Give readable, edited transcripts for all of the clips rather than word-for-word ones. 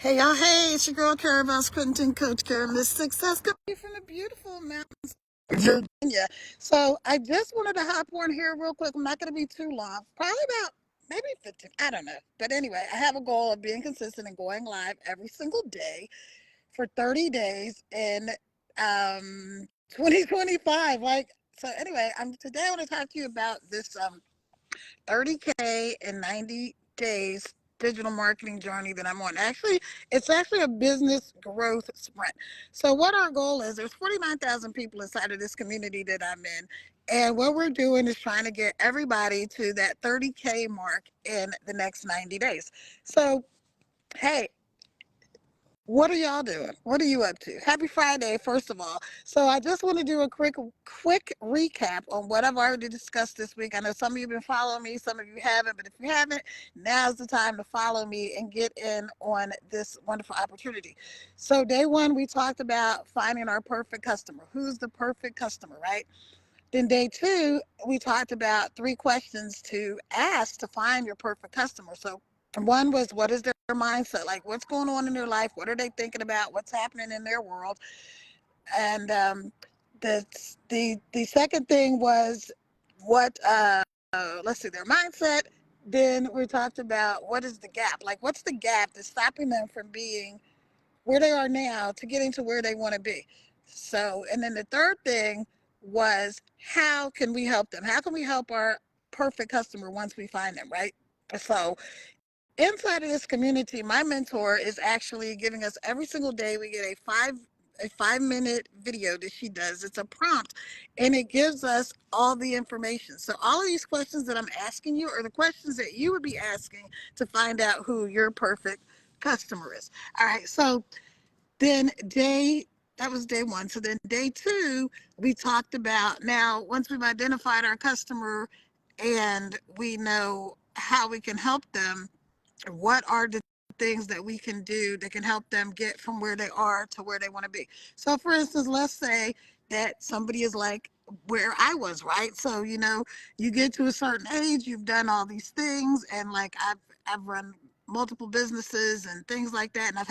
Hey y'all, hey, it's your girl Caravel's Quentin, Coach Cara, Miss Success, coming from the beautiful mountains of Virginia. So I just wanted to hop on here real quick. I'm not going to be too long, probably about maybe 15, I don't know. But anyway, I have a goal of being consistent and going live every single day for 30 days in 2025. So anyway, today I want to talk to you about this 30K in 90 days digital marketing journey that I'm on. Actually, it's actually a business growth sprint. So what our goal is, there's 49,000 people inside of this community that I'm in. And what we're doing is trying to get everybody to that 30K mark in the next 90 days. So, hey, what are y'all doing? What are you up to? Happy Friday, first of all. So I just want to do a quick recap on what I've already discussed this week. I know some of you have been following me, some of you haven't, but if you haven't, now's the time to follow me and get in on this wonderful opportunity. So day one, we talked about finding our perfect customer. Who's the perfect customer, right? Then day two, we talked about 3 questions to ask to find your perfect customer. So one was, what is their mindset? Like, what's going on in their life? What are they thinking about? What's happening in their world? And the the second thing was what let's see, their mindset. Then we talked about what is the gap? Like, what's the gap that's stopping them from being where they are now to getting to where they want to be? So, and then the third thing was, how can we help them? How can we help our perfect customer once we find them, right? So inside of this community, my mentor is actually giving us every single day. We get a 5 minute video that she does. It's a prompt, and it gives us all the information. So all of these questions that I'm asking you are the questions that you would be asking to find out who your perfect customer is. All right. So then that was day one. So then day two, we talked about, now once we've identified our customer and we know how we can help them, what are the things that we can do that can help them get from where they are to where they want to be. So for instance, let's say that somebody is like where I was, right? So you get to a certain age, you've done all these things, and like I've run multiple businesses and things like that, and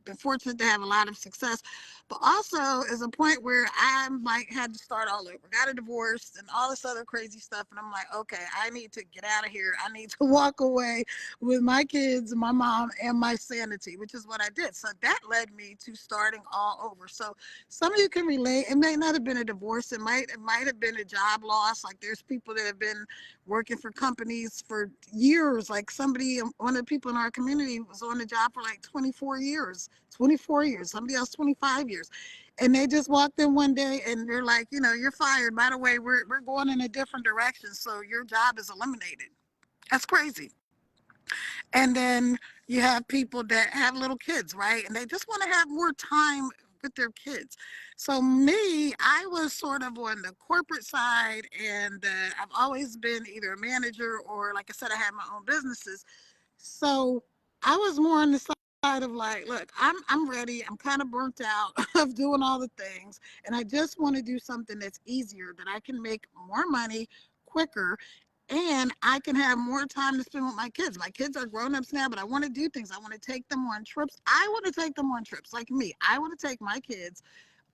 been fortunate to have a lot of success, but also is a point where I'm like had to start all over, got a divorce and all this other crazy stuff, and I'm like, okay, I need to get out of here, I need to walk away with my kids, my mom, and my sanity, which is what I did. So that led me to starting all over. So some of you can relate. It may not have been a divorce. It might have been a job loss. Like there's people that have been working for companies for years. Like one of the people in our community was on the job for like 24 years. 24 years. Somebody else 25 years. And they just walked in one day and they're like, you're fired. By the way, we're going in a different direction. So your job is eliminated. That's crazy. And then you have people that have little kids, right? And they just want to have more time with their kids. So me, I was sort of on the corporate side, and I've always been either a manager or, like I said, I had my own businesses. So I was more on the side of like, look, I'm ready. I'm kind of burnt out of doing all the things, and I just want to do something that's easier, that I can make more money quicker, and I can have more time to spend with my kids. My kids are grown-ups now, but I want to do things. I want to take them on trips. I want to take them on trips, like me. I want to take my kids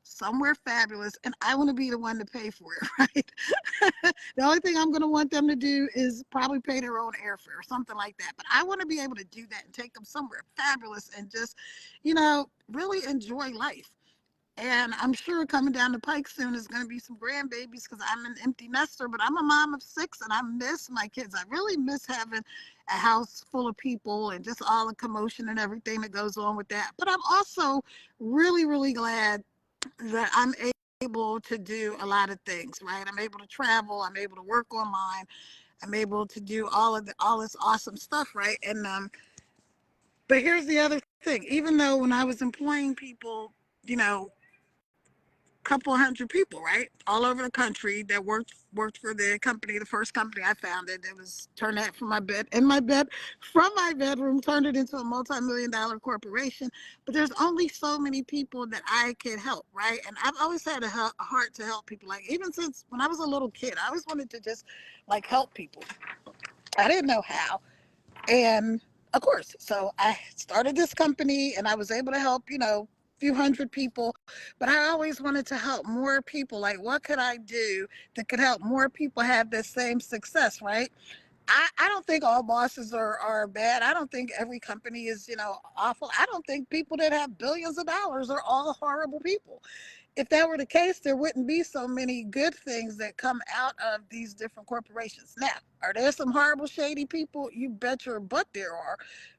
somewhere fabulous, and I want to be the one to pay for it, right? The only thing I'm going to want them to do is probably pay their own airfare or something like that. But I want to be able to do that and take them somewhere fabulous and just, really enjoy life. And I'm sure coming down the pike soon is going to be some grandbabies, because I'm an empty nester, but I'm a mom of 6 and I miss my kids. I really miss having a house full of people and just all the commotion and everything that goes on with that. But I'm also really, really glad that I'm able to do a lot of things, right? I'm able to travel, I'm able to work online, I'm able to do all this awesome stuff, right? And but here's the other thing. Even though when I was employing people, you know, couple hundred people, right, all over the country that worked for the company, the first company I founded. It was turned that from my bed, from my bedroom, turned it into a multi-million-dollar corporation. But there's only so many people that I could help, right? And I've always had a heart to help people. Like even since when I was a little kid, I always wanted to just like help people. I didn't know how. And Of course. So I started this company and I was able to help, a few hundred people, but I always wanted to help more people. Like, what could I do that could help more people have the same success, right? I don't think all bosses are bad. I don't think every company is, awful. I don't think people that have billions of dollars are all horrible people. If that were the case, there wouldn't be so many good things that come out of these different corporations. Now, are there some horrible, shady people? You bet your butt there are,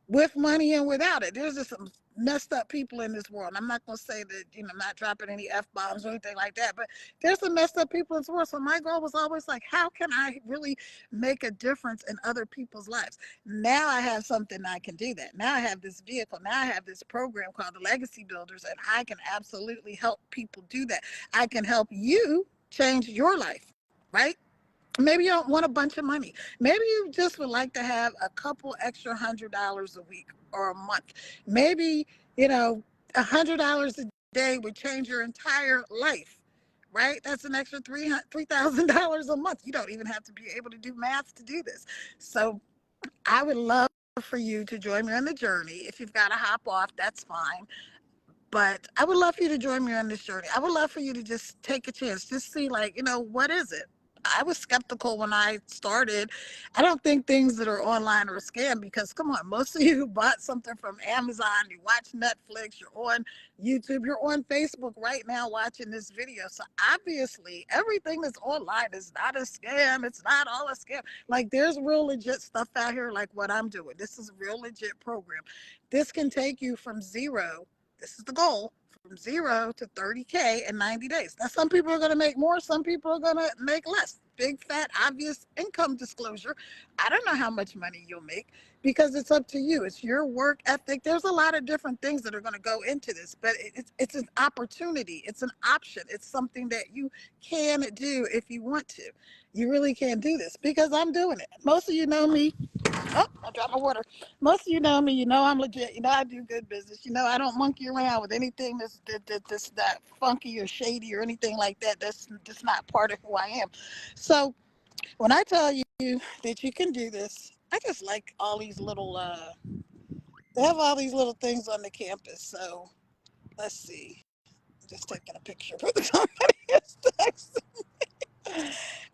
with money and without it. There's just some messed up people in this world. I'm not going to say that, I'm not dropping any F bombs or anything like that, but there's some messed up people in this world. So my goal was always like, how can I really make a difference in other people's lives? Now I have something I can do that. Now I have this vehicle. Now I have this program called the Legacy Builders, and I can absolutely help people do that. I can help you change your life, right? Maybe you don't want a bunch of money. Maybe you just would like to have a couple extra $100 a week or a month. Maybe, $100 a day would change your entire life, right? That's an extra $3,000 a month. You don't even have to be able to do math to do this. So I would love for you to join me on the journey. If you've got to hop off, that's fine. But I would love for you to join me on this journey. I would love for you to just take a chance, just see, like, what is it? I was skeptical when I started. I don't think things that are online are a scam because, come on, most of you who bought something from Amazon, you watch Netflix, you're on YouTube, you're on Facebook right now watching this video. So obviously, everything that's online is not a scam. It's not all a scam. Like, there's real legit stuff out here, like what I'm doing. This is a real legit program. This can take you from zero, this is the goal, from 0 to 30K in 90 days. Now, some people are going to make more, some people are going to make less. Big, fat, obvious income disclosure. I don't know how much money you'll make because it's up to you. It's your work ethic. There's a lot of different things that are going to go into this, but it's an opportunity. It's an option. It's something that you can do if you want to. You really can do this because I'm doing it. Most of you know me. Oh, I dropped my water. Most of you know me. You know I'm legit. You know I do good business. You know I don't monkey around with anything that's not funky or shady or anything like that. That's just not part of who I am. So when I tell you that you can do this, I just like all these little. They have all these little things on the campus. So let's see. I'm just taking a picture for the somebody is texting.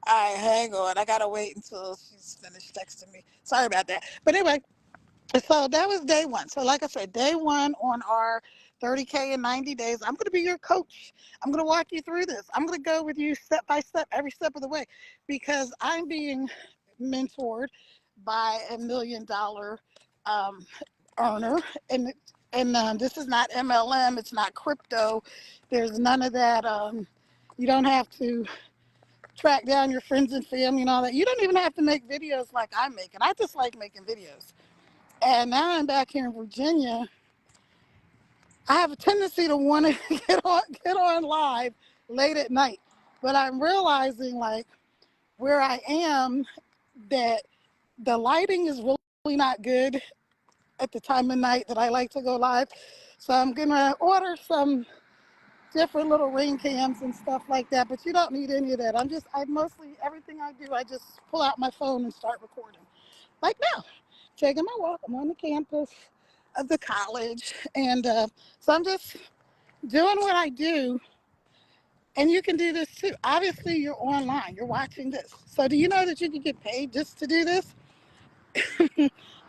All right, hang on. I gotta wait until she's finished texting me. Sorry about that. But anyway, so that was day one. So like I said, day one on our 30K in 90 days, I'm going to be your coach. I'm going to walk you through this. I'm going to go with you step by step, every step of the way, because I'm being mentored by $1 million um, earner. And this is not MLM. It's not crypto. There's none of that. You don't have to track down your friends and family and all that. You don't even have to make videos like I'm making. I just like making videos. And now I'm back here in Virginia. I have a tendency to want to get on live late at night, but I'm realizing, like, where I am, that the lighting is really not good at the time of night that I like to go live. So I'm gonna order some different little ring cams and stuff like that. But you don't need any of that. I mostly, everything I do, I just pull out my phone and start recording. Like now, taking my walk. I'm on the campus of the college. And so I'm just doing what I do. And you can do this too. Obviously, you're online. You're watching this. So do you know that you can get paid just to do this?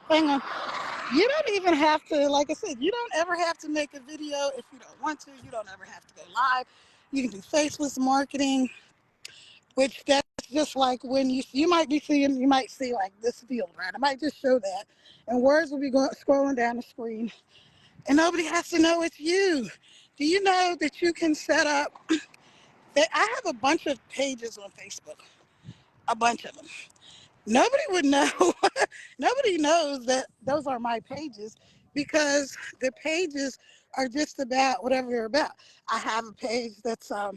Hang on. You don't even have to, like I said, you don't ever have to make a video if you don't want to. You don't ever have to go live. You can do faceless marketing, which that's just like when you might be seeing, you might see like this field, right? I might just show that, and words will be scrolling down the screen, and nobody has to know it's you. Do you know that you can set up that? I have a bunch of pages on Facebook, a bunch of them. Nobody would know. Nobody knows that those are my pages because the pages are just about whatever they're about. I have a page that's a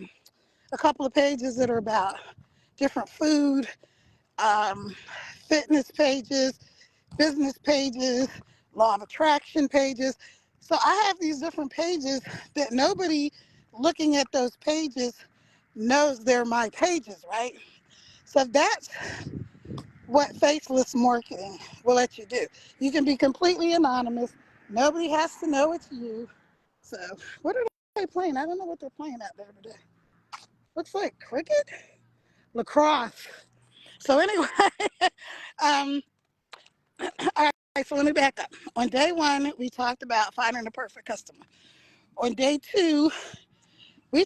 couple of pages that are about different food, um, fitness pages, business pages, law of attraction pages. So I have these different pages that nobody looking at those pages knows they're my pages, right? So that's what faceless marketing will let you do. You can be completely anonymous. Nobody has to know it's you. So, what are they playing? I don't know what they're playing out there today. Looks like cricket, lacrosse. So anyway, um, all right. So let me back up. On day one, we talked about finding the perfect customer. On day two, we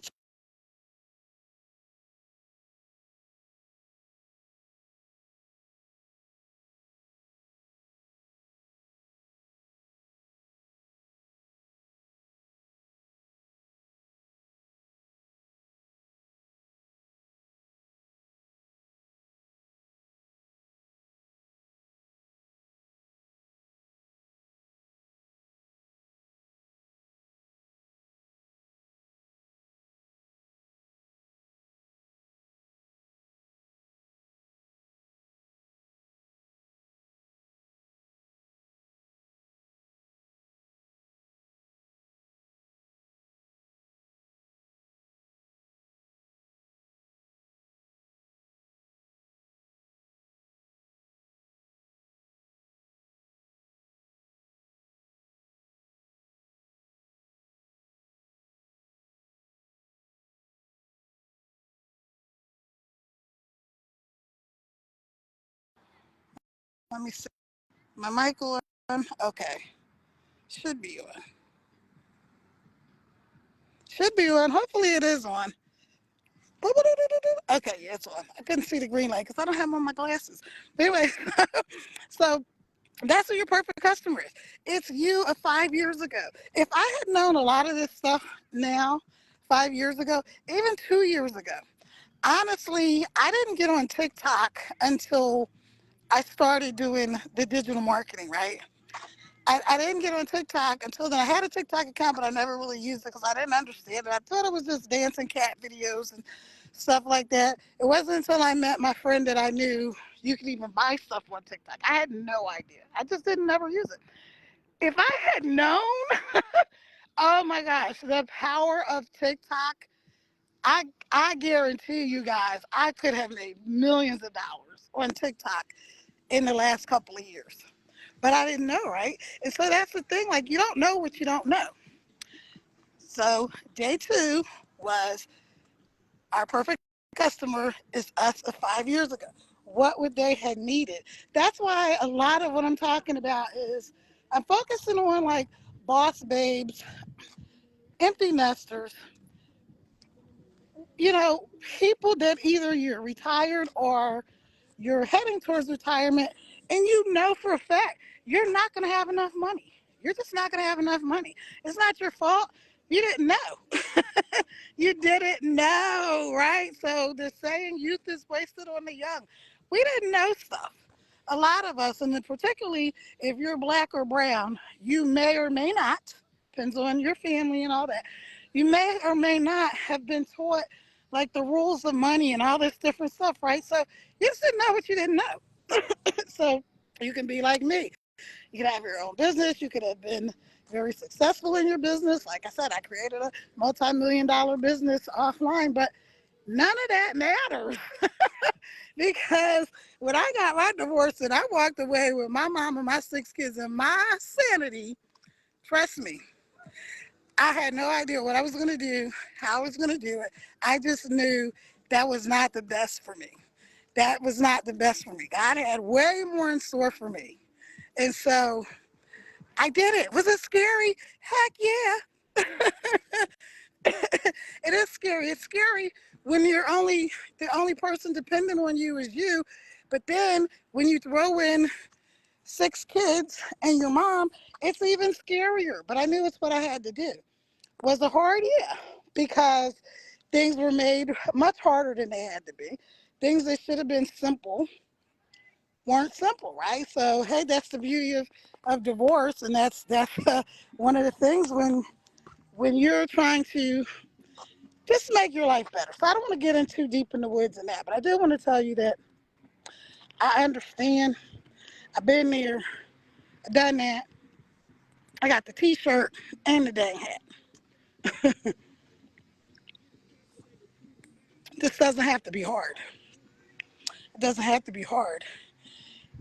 let me see. My mic on. Okay, should be on. Should be on. Hopefully it is on. Okay, yeah, it's on. I couldn't see the green light because I don't have on my glasses. But anyway, so that's who your perfect customer is. It's you of 5 years ago. If I had known a lot of this stuff now, 5 years ago, even 2 years ago, honestly, I didn't get on TikTok until I started doing the digital marketing, right? I didn't get on TikTok until then. I had a TikTok account, but I never really used it because I didn't understand it. I thought it was just dancing cat videos and stuff like that. It wasn't until I met my friend that I knew you could even buy stuff on TikTok. I had no idea. I just didn't never use it. If I had known, oh my gosh, the power of TikTok, I I guarantee you guys, I could have made millions of dollars on TikTok in the last couple of years. But I didn't know, right? And so that's the thing, like you don't know what you don't know. So day two was our perfect customer is us of 5 years ago. What would they have needed? That's why a lot of what I'm talking about is I'm focusing on like boss babes, empty nesters, people that either you're retired or you're heading towards retirement and you know for a fact you're not going to have enough money. You're just not going to have enough money. It's not your fault. You didn't know. You didn't know, right? So the saying youth is wasted on the young. We didn't know stuff. A lot of us, and then particularly if you're black or brown, you may or may not, depends on your family and all that, you may or may not have been taught like the rules of money and all this different stuff, right? So you just didn't know what you didn't know. So you can be like me. You could have your own business. You could have been very successful in your business. Like I said, I created a multi-million dollar business offline, but none of that matters because when I got my divorce and I walked away with my mom and my 6 kids and my sanity, trust me, I had no idea what I was going to do, how I was going to do it. I just knew that was not the best for me. That was not the best for me. God had way more in store for me. And so I did it. Was it scary? Heck yeah. It is scary. It's scary when the only person dependent on you is you. But then when you throw in 6 kids and your mom, it's even scarier. But I knew it's what I had to do. Was it hard? Yeah. Because things were made much harder than they had to be. Things that should have been simple weren't simple, right? So hey, that's the beauty of divorce, and that's one of the things when you're trying to just make your life better. So I don't want to get in too deep in the woods in that, but I do want to tell you that I understand. I've been there, I've done that. I got the T-shirt and the dang hat. This doesn't have to be hard. It doesn't have to be hard.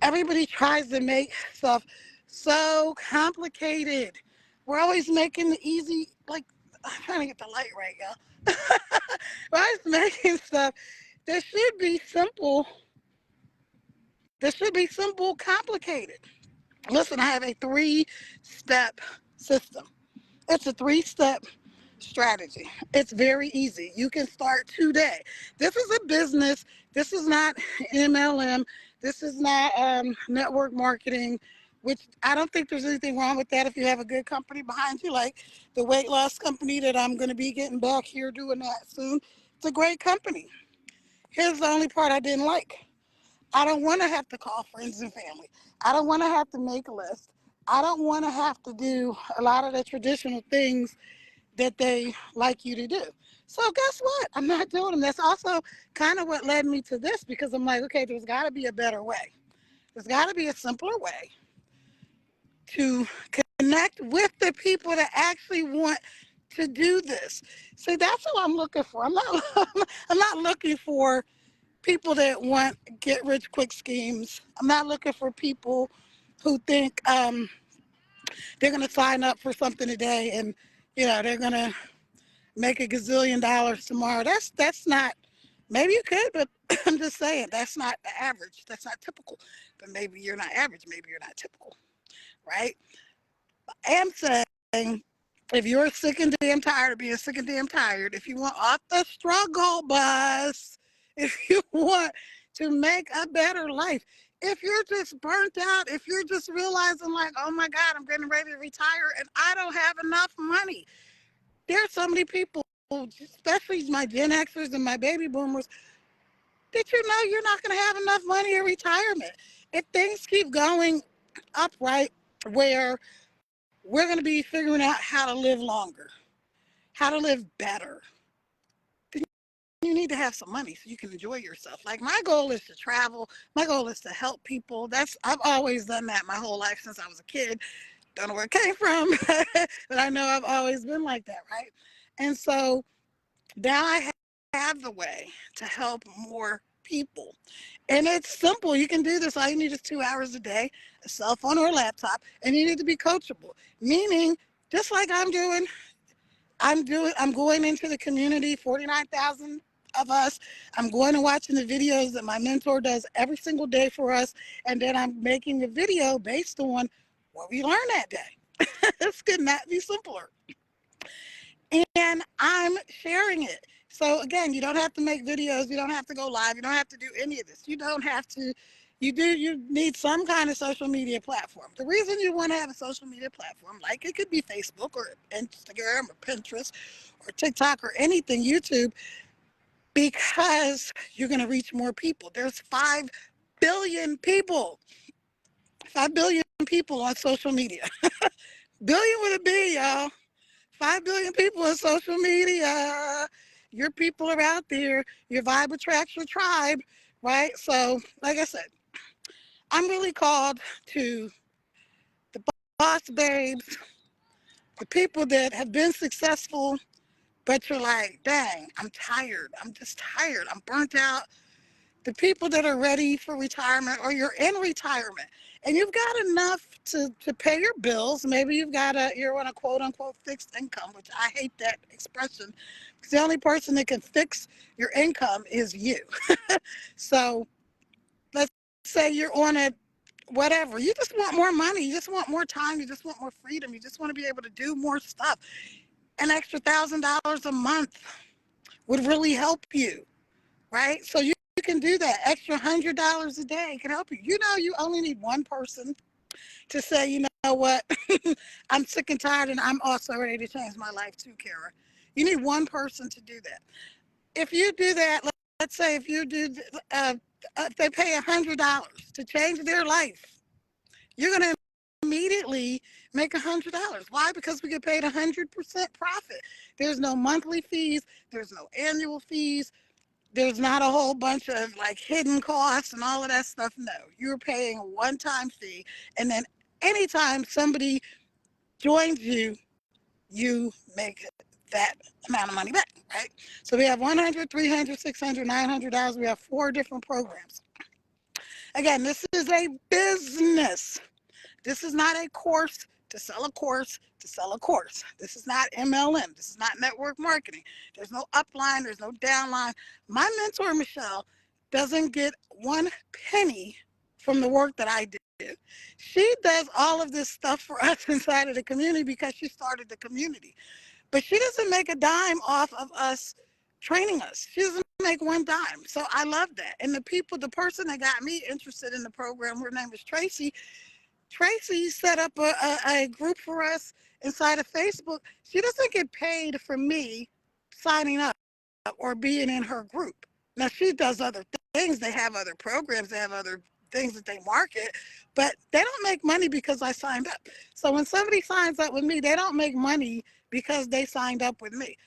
Everybody tries to make stuff so complicated. We're always making the easy, like, I'm trying to get the light right, y'all. We're always making stuff that should be simple, complicated. Listen, I have a three-step system. It's a three-step strategy. It's very easy. You can start today. This is a business. This is not MLM. This is not network marketing, which I don't think there's anything wrong with that if you have a good company behind you, like the weight loss company that I'm going to be getting back here doing that soon. It's a great company. Here's the only part I didn't like. I don't want to have to call friends and family. I don't want to have to make a list. I don't want to have to do a lot of the traditional things that they like you to do. So guess what? I'm not doing them. That's also kind of what led me to this, because I'm like, okay, there's got to be a better way. There's got to be a simpler way to connect with the people that actually want to do this. See, that's what I'm looking for. I'm not looking for people that want get rich quick schemes. I'm not looking for people who think they're going to sign up for something today and they're going to make a gazillion dollars tomorrow. That's not. Maybe you could, but I'm just saying that's not the average. That's not typical. But maybe you're not average. Maybe you're not typical, right? I am saying, if you're sick and damn tired of being sick and damn tired, if you want off the struggle bus, if you want to make a better life, if you're just burnt out, if you're just realizing like, oh my God, I'm getting ready to retire and I don't have enough money. There are so many people, especially my Gen Xers and my baby boomers, that you're not going to have enough money in retirement. If things keep going upright, where we're going to be figuring out how to live longer, how to live better, then you need to have some money so you can enjoy yourself. Like, my goal is to travel. My goal is to help people. I've always done that my whole life since I was a kid. Don't know where it came from, but I know I've always been like that, right? And so now I have the way to help more people. And it's simple. You can do this. All you need is 2 hours a day, a cell phone or a laptop, and you need to be coachable. Meaning, just like I'm going into the community, 49,000 of us. I'm going and watching the videos that my mentor does every single day for us. And then I'm making the video based on what we learned that day. This could not be simpler. And I'm sharing it. So again, you don't have to make videos. You don't have to go live. You don't have to do any of this. You don't have to. You need some kind of social media platform. The reason you want to have a social media platform, like it could be Facebook or Instagram or Pinterest or TikTok or anything, YouTube, because you're going to reach more people. There's 5 billion people, 5 billion people on social media. Billion with a B, y'all. 5 billion people on social media. Your people are out there. Your vibe attracts your tribe, right? So, like I said, I'm really called to the boss babes, the people that have been successful, but you're like, dang, I'm tired. I'm just tired. I'm burnt out. The people that are ready for retirement, or you're in retirement and you've got enough to pay your bills. Maybe you're on a quote unquote fixed income, which I hate that expression, because the only person that can fix your income is you. So let's say you're on a whatever. You just want more money. You just want more time. You just want more freedom. You just want to be able to do more stuff. An extra $1,000 a month would really help you, right? So you can do that. Extra $100 a day can help you. You only need one person to say, you know what, I'm sick and tired and I'm also ready to change my life too, Kara. You need one person to do that. If you do that, let's say if you do, if they pay $100 to change their life, you're going to immediately make $100. Why? Because we get paid 100% profit. There's no monthly fees. There's no annual fees. There's not a whole bunch of like hidden costs and all of that stuff. No, you're paying a one-time fee. And then anytime somebody joins you, you make that amount of money back, right? So we have 100, 300, 600, $900. We have 4 different programs. Again, this is a business. This is not a course to sell a course to sell a course. This is not MLM. This is not network marketing. There's no upline. There's no downline. My mentor, Michelle, doesn't get one penny from the work that I did. She does all of this stuff for us inside of the community because she started the community. But she doesn't make a dime off of us training us. She doesn't make one dime. So I love that. And the person that got me interested in the program, her name is Tracy. Tracy set up a group for us inside of Facebook. She doesn't get paid for me signing up or being in her group. Now, she does other things. They have other programs, they have other things that they market, but they don't make money because I signed up. So when somebody signs up with me, they don't make money because they signed up with me.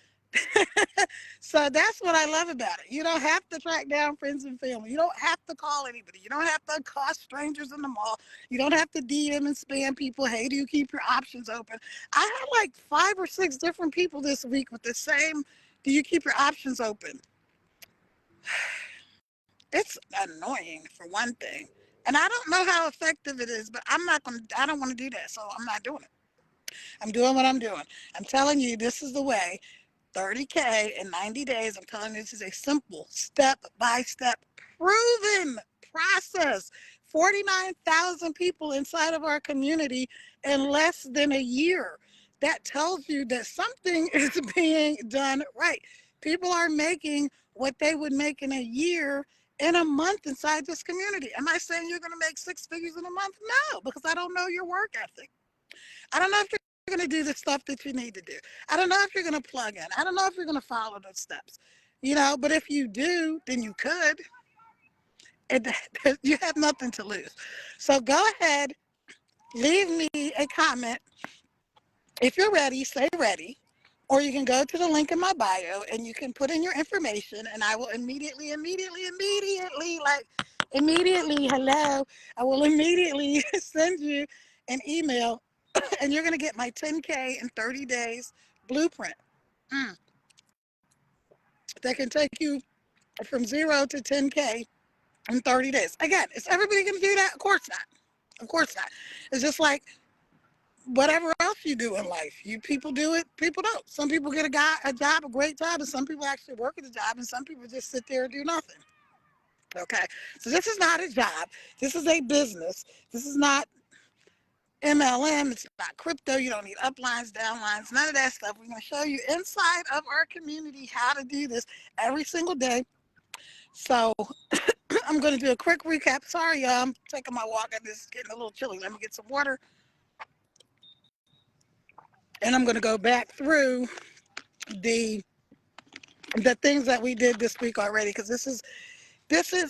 So that's what I love about it. You don't have to track down friends and family. You don't have to call anybody. You don't have to accost strangers in the mall. You don't have to DM and spam people. Hey, do you keep your options open? I had like 5 or 6 different people this week with the same, do you keep your options open? It's annoying for one thing. And I don't know how effective it is, but I don't want to do that. So I'm not doing it. I'm doing what I'm doing. I'm telling you, this is the way. 30K in 90 days. I'm telling you, this is a simple step-by-step proven process. 49,000 people inside of our community in less than a year. That tells you that something is being done right. People are making what they would make in a year in a month inside this community. Am I saying you're going to make 6 figures in a month? No, because I don't know your work ethic. I don't know if you're going to do the stuff that you need to do. I don't know if you're going to plug in. I don't know if you're going to follow those steps. But if you do, then you could. And you have nothing to lose. So go ahead, leave me a comment. If you're ready, say ready. Or you can go to the link in my bio and you can put in your information and I will immediately, hello, I will immediately send you an email and you're going to get my 10K in 30 days blueprint that can take you from 0 to 10K in 30 days. Again, is everybody going to do that? Of course not. Of course not. It's just like whatever else you do in life. You people do it, people don't. Some people get a job, a great job, and some people actually work at the job, and some people just sit there and do nothing. Okay, so this is not a job. This is a business. This is not MLM. It's not crypto. You don't need uplines, downlines, none of that stuff. We're going to show you inside of our community how to do this every single day. So I'm going to do a quick recap. Sorry, y'all. I'm taking my walk. It's getting a little chilly. Let me get some water. And I'm going to go back through the things that we did this week already, because this is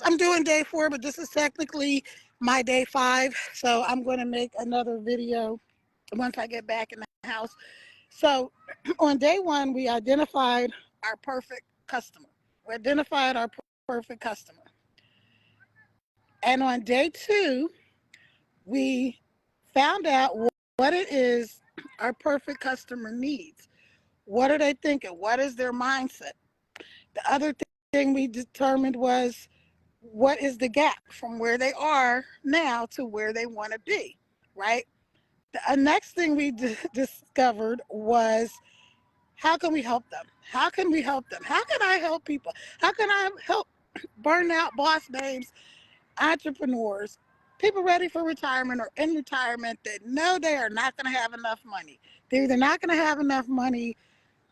I'm doing day 4, but this is technically my day 5. So I'm going to make another video once I get back in the house. So on day 1, we identified our perfect customer. We identified our perfect customer. And on day 2, we found out what it is our perfect customer needs. What are they thinking? What is their mindset? The other thing we determined was, what is the gap from where they are now to where they want to be, right? The next thing we discovered was, how can we help them? How can we help them? How can I help people? How can I help burnout boss babes, entrepreneurs, people ready for retirement or in retirement that know they are not going to have enough money? They're either not going to have enough money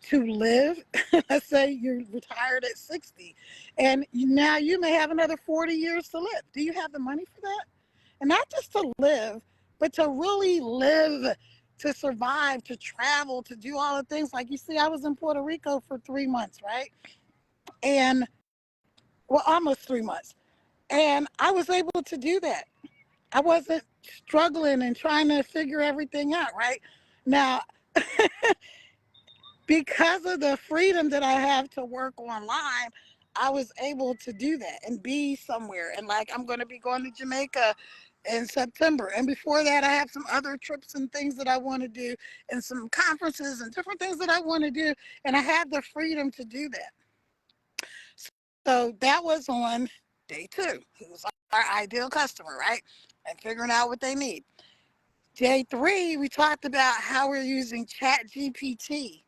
to live. Let's say you're retired at 60 and now you may have another 40 years to live. Do you have the money for that? And not just to live, but to really live, to survive, to travel, to do all the things. Like you see, I was in Puerto Rico for 3 months, right? And well, almost 3 months. And I was able to do that. I wasn't struggling and trying to figure everything out, right? Now, because of the freedom that I have to work online, I was able to do that and be somewhere. And like, I'm going to be going to Jamaica in September. And before that, I have some other trips and things that I want to do and some conferences and different things that I want to do. And I have the freedom to do that. So that was on day 2. It was our ideal customer, right? And figuring out what they need. Day three, we talked about how we're using Chat GPT.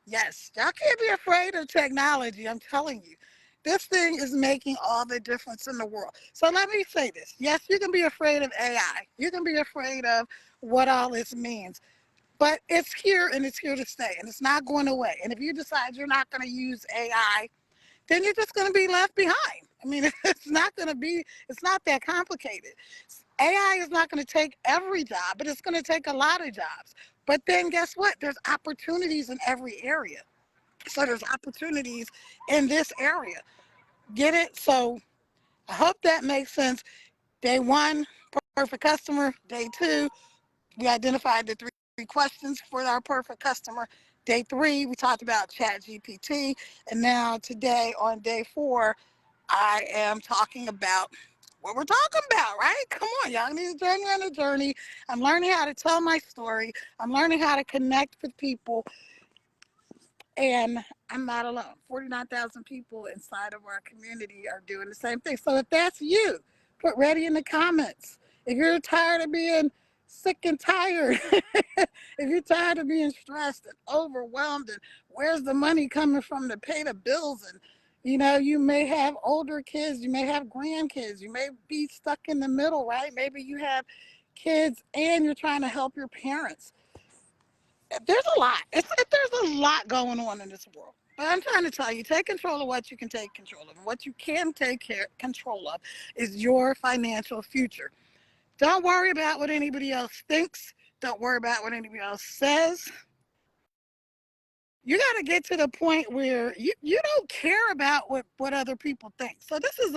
Yes, y'all can't be afraid of technology. I'm telling you. This thing is making all the difference in the world. So let me say this. Yes, you can be afraid of AI. You can be afraid of what all this means. But it's here and it's here to stay and it's not going away. And if you decide you're not going to use AI, then you're just going to be left behind. I mean, it's not that complicated. AI is not going to take every job, but it's going to take a lot of jobs. But then guess what? There's opportunities in every area. So there's opportunities in this area. Get it? So I hope that makes sense. Day one, perfect customer. Day two, we identified the three questions for our perfect customer. Day three, we talked about Chat GPT. And now today on day four, I am talking about what we're talking about, right? Come on, y'all need a journey on a journey. I'm learning how to tell my story. I'm learning how to connect with people. And I'm not alone. 49,000 people inside of our community are doing the same thing. So if that's you, put ready in the comments. If you're tired of being sick and tired, if you're tired of being stressed and overwhelmed, and where's the money coming from to pay the bills? And you may have older kids, you may have grandkids, you may be stuck in the middle, right? Maybe you have kids and you're trying to help your parents. There's a lot. There's a lot going on in this world. But I'm trying to tell you, take control of what you can take control of. And what you can control of is your financial future. Don't worry about what anybody else thinks. Don't worry about what anybody else says. You got to get to the point where you don't care about what other people think. So this is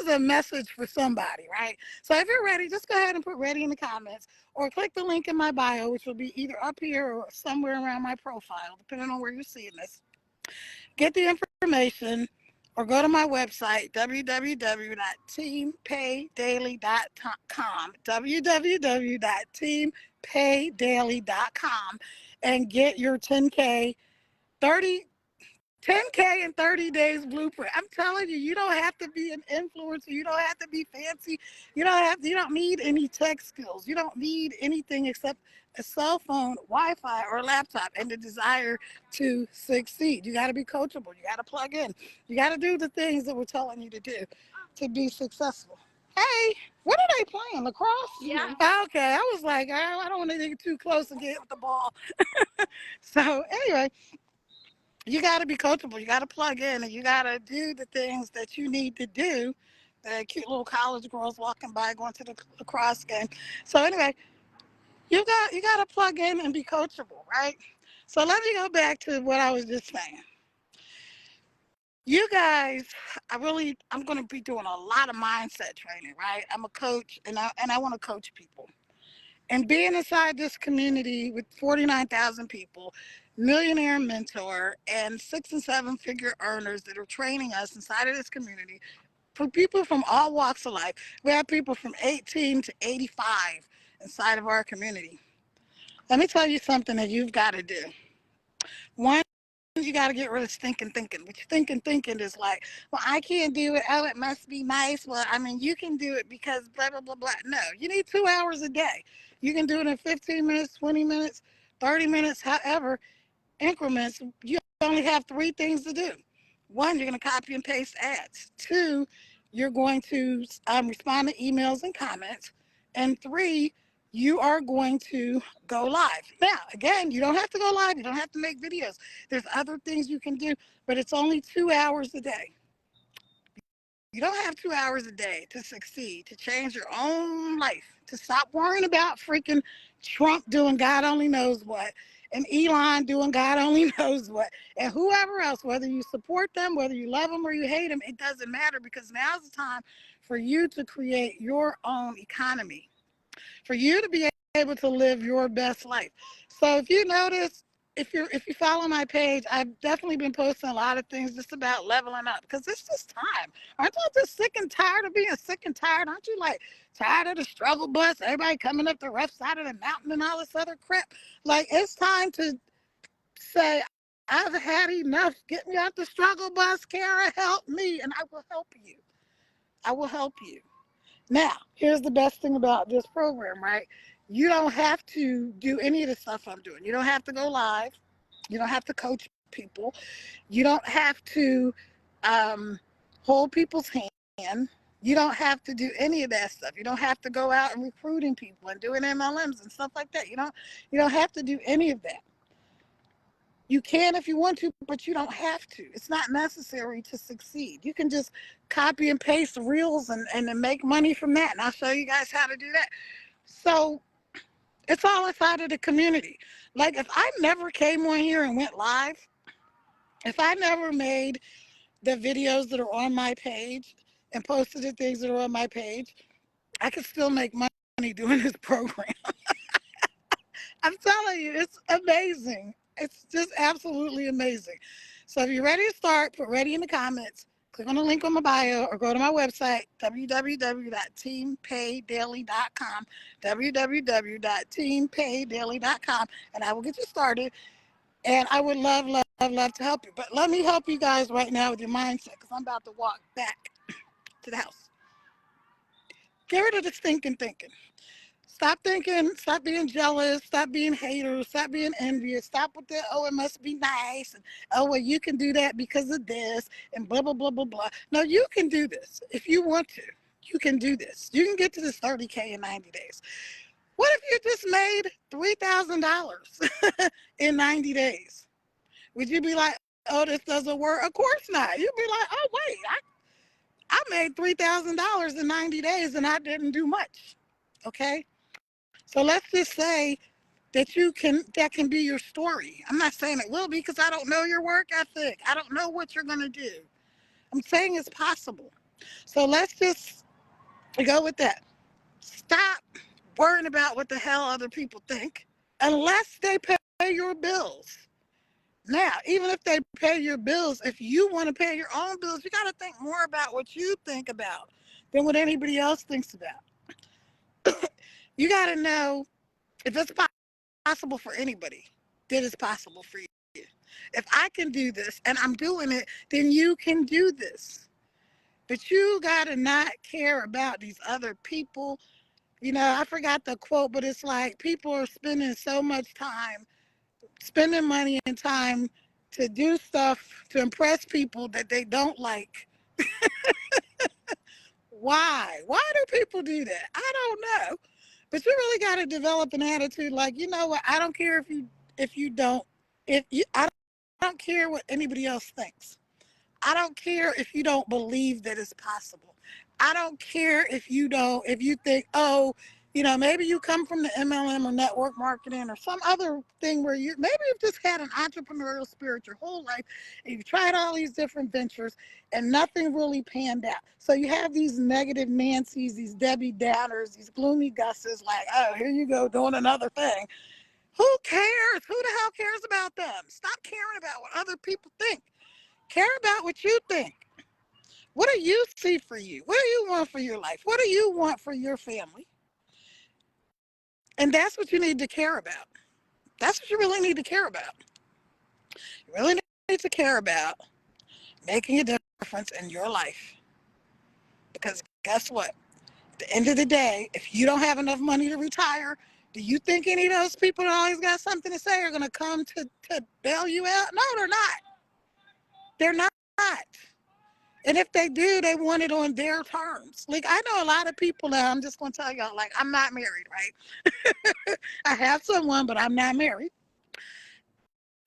a message for somebody, right? So if you're ready, just go ahead and put ready in the comments or click the link in my bio, which will be either up here or somewhere around my profile, depending on where you're seeing this. Get the information or go to my website, www.teampaydaily.com, www.teampaydaily.com, and get your 30 10K in 30 days blueprint. I'm telling you, you don't have to be an influencer. You don't have to be fancy. You don't need any tech skills. You don't need anything except a cell phone, Wi-Fi, or a laptop, and the desire to succeed. You got to be coachable. You got to plug in. You got to do the things that we're telling you to do to be successful. Hey, what are they playing? Lacrosse? Yeah. Okay, I was like, I don't want to get too close and get hit with the ball. So anyway, you got to be coachable. You got to plug in and you got to do the things that you need to do. The cute little college girls walking by going to the lacrosse game. So anyway, you got to plug in and be coachable, right? So let me go back to what I was just saying. You guys, I'm going to be doing a lot of mindset training, right? I'm a coach and I want to coach people. And being inside this community with 49,000 people, millionaire mentor, and 6 and 7 figure earners that are training us inside of this community, for people from all walks of life. We have people from 18 to 85 inside of our community. Let me tell you something that you've got to do. One, you got to get rid of stinking thinking. What you thinking is like, well, I can't do it. Oh, it must be nice. Well, I mean, you can do it because blah, blah, blah, blah. No, you need 2 hours a day. You can do it in 15 minutes, 20 minutes, 30 minutes, however, increments. You only have three things to do. One, you're going to copy and paste ads. Two, you're going to respond to emails and comments. And three, you are going to go live. Now, again, you don't have to go live. You don't have to make videos. There's other things you can do, but it's only 2 hours a day. You don't have 2 hours a day to succeed, to change your own life, to stop worrying about freaking Trump doing God only knows what, and Elon doing God only knows what, and whoever else, whether you support them, whether you love them or you hate them, it doesn't matter because now's the time for you to create your own economy, for you to be able to live your best life. So if you notice, if you follow my page, I've definitely been posting a lot of things just about leveling up because it's just time. Aren't you just sick and tired of being sick and tired? Aren't you like tired of the struggle bus, everybody coming up the rough side of the mountain and all this other crap? Like it's time to say, I've had enough. Get me off the struggle bus, Kara. Help me, and I will help you. I will help you. Now, here's the best thing about this program, right? You don't have to do any of the stuff I'm doing. You don't have to go live. You don't have to coach people. You don't have to um, hold people's hand. You don't have to do any of that stuff. You don't have to go out and recruiting people and doing MLMs and stuff like that. You don't have to do any of that. You can if you want to, but you don't have to. It's not necessary to succeed. You can just copy and paste reels and then make money from that. And I'll show you guys how to do that. So it's all inside of the community. Like if I never came on here and went live, if I never made the videos that are on my page and posted the things that are on my page, I could still make money doing this program. I'm telling you, it's amazing. It's just absolutely amazing. So if you're ready to start, put ready in the comments. Click on the link on my bio or go to my website, www.teampaydaily.com, www.teampaydaily.com, and I will get you started. And I would love, love, love to help you. But let me help you guys right now with your mindset because I'm about to walk back to the house. Get rid of the stinking thinking. Stop thinking, stop being jealous, stop being haters, stop being envious, stop with the, oh, it must be nice, and oh, well, you can do that because of this, and blah, blah, blah, blah, blah. No, you can do this if you want to. You can do this. You can get to this 30K in 90 days. What if you just made $3,000 in 90 days? Would you be like, oh, this doesn't work? Of course not. You'd be like, oh, wait, I made $3,000 in 90 days and I didn't do much. Okay? So let's just say that can be your story. I'm not saying it will be because I don't know your work ethic. I don't know what you're going to do. I'm saying it's possible. So let's just go with that. Stop worrying about what the hell other people think unless they pay your bills. Now, even if they pay your bills, if you want to pay your own bills, you got to think more about what you think about than what anybody else thinks about. You got to know if it's possible for anybody, then it's possible for you. If I can do this and I'm doing it, then you can do this. But you got to not care about these other people. I forgot the quote, but it's like people are spending so much time, spending money and time to do stuff to impress people that they don't like. Why? Why do people do that? I don't know. But you really got to develop an attitude like, you know what? I don't care if you don't if you I don't care what anybody else thinks. I don't care if you don't believe that it's possible. I don't care if you think, oh, maybe you come from the MLM or network marketing or some other thing where maybe you've just had an entrepreneurial spirit your whole life and you've tried all these different ventures and nothing really panned out. So you have these negative Nancy's, these Debbie Downers, these gloomy Gusses like, oh, here you go doing another thing. Who cares? Who the hell cares about them? Stop caring about what other people think. Care about what you think. What do you see for you? What do you want for your life? What do you want for your family? And that's what you need to care about. That's what you really need to care about. You really need to care about making a difference in your life. Because guess what? At the end of the day, if you don't have enough money to retire, do you think any of those people that always got something to say are going to come to bail you out? No, they're not. They're not. And if they do, they want it on their terms. Like, I know a lot of people now, I'm just going to tell y'all, like, I'm not married, right? I have someone, but I'm not married.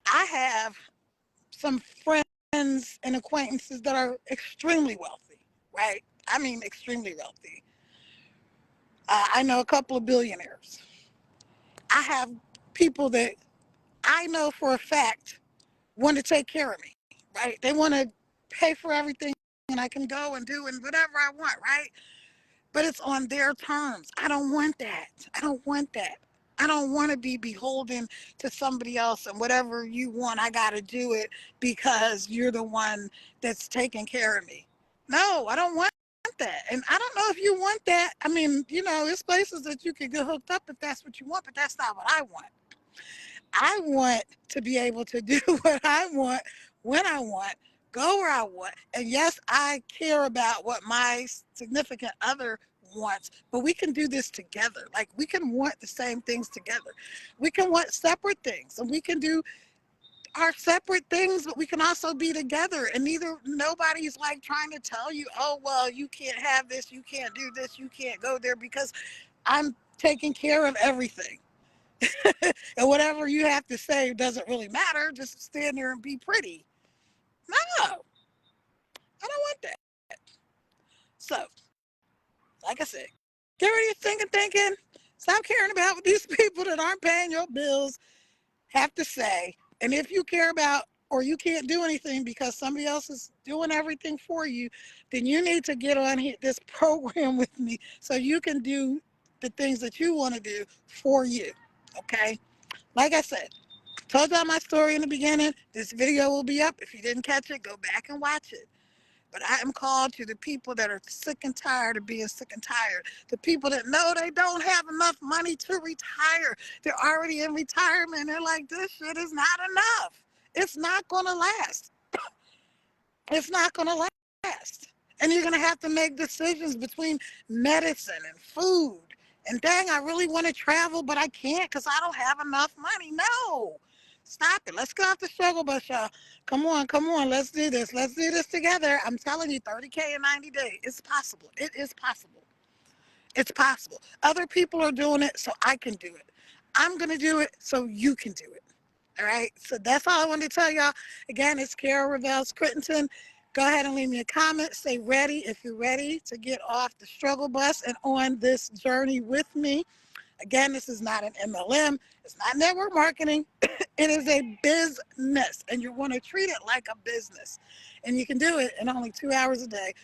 I have some friends and acquaintances that are extremely wealthy, right? I mean, extremely wealthy. I know a couple of billionaires. I have people that I know for a fact want to take care of me, right? They want to pay for everything and I can go and do and whatever I want, right? But it's on their terms. I don't want that. I don't want that. I don't want to be beholden to somebody else and whatever you want, I got to do it because you're the one that's taking care of me. No, I don't want that. And I don't know if you want that. I mean, there's places that you can get hooked up if that's what you want, but that's not what I want. I want to be able to do what I want when I want, go where I want. And yes, I care about what my significant other wants, but we can do this together. Like we can want the same things together. We can want separate things, and we can do our separate things, but we can also be together. And neither nobody's like trying to tell you, oh well, you can't have this, you can't do this, you can't go there because I'm taking care of everything. And whatever you have to say doesn't really matter. Just stand there and be pretty. No, I don't want that. So, like I said, get rid of your thinking. Stop caring about what these people that aren't paying your bills have to say. And if you care about or you can't do anything because somebody else is doing everything for you, then you need to get on this program with me so you can do the things that you want to do for you. Okay? Like I said, told y'all my story in the beginning. This video will be up. If you didn't catch it, go back and watch it. But I am called to the people that are sick and tired of being sick and tired. The people that know they don't have enough money to retire. They're already in retirement. They're like, this shit is not enough. It's not going to last. It's not going to last. And you're going to have to make decisions between medicine and food. And dang, I really want to travel, but I can't because I don't have enough money. No. Stop it. Let's get off the struggle bus, y'all. Come on, come on. Let's do this. Let's do this together. I'm telling you, 30K in 90 days. It's possible. It is possible. It's possible. Other people are doing it, so I can do it. I'm going to do it so you can do it. All right. So that's all I wanted to tell y'all. Again, it's Carol Reveles Crittenton. Go ahead and leave me a comment. Stay ready if you're ready to get off the struggle bus and on this journey with me. Again, this is not an MLM. It's not network marketing. It is a business, and you want to treat it like a business. And you can do it in only 2 hours a day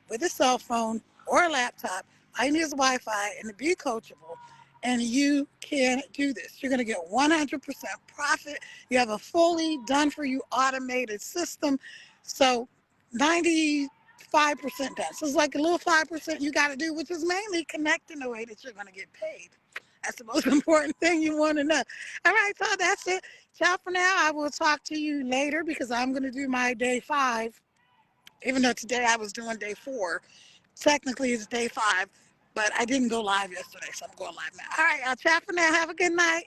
with a cell phone or a laptop. All you need is Wi-Fi and to be coachable. And you can do this. You're going to get 100% profit. You have a fully done for you automated system. So 95% done. So it's like a little 5% you got to do, which is mainly connecting the way that you're going to get paid. That's the most important thing you want to know. All right, so that's it. Ciao for now. I will talk to you later because I'm going to do my day 5, even though today I was doing day 4. Technically, it's day 5, but I didn't go live yesterday, so I'm going live now. All right, I'll chat for now. Have a good night.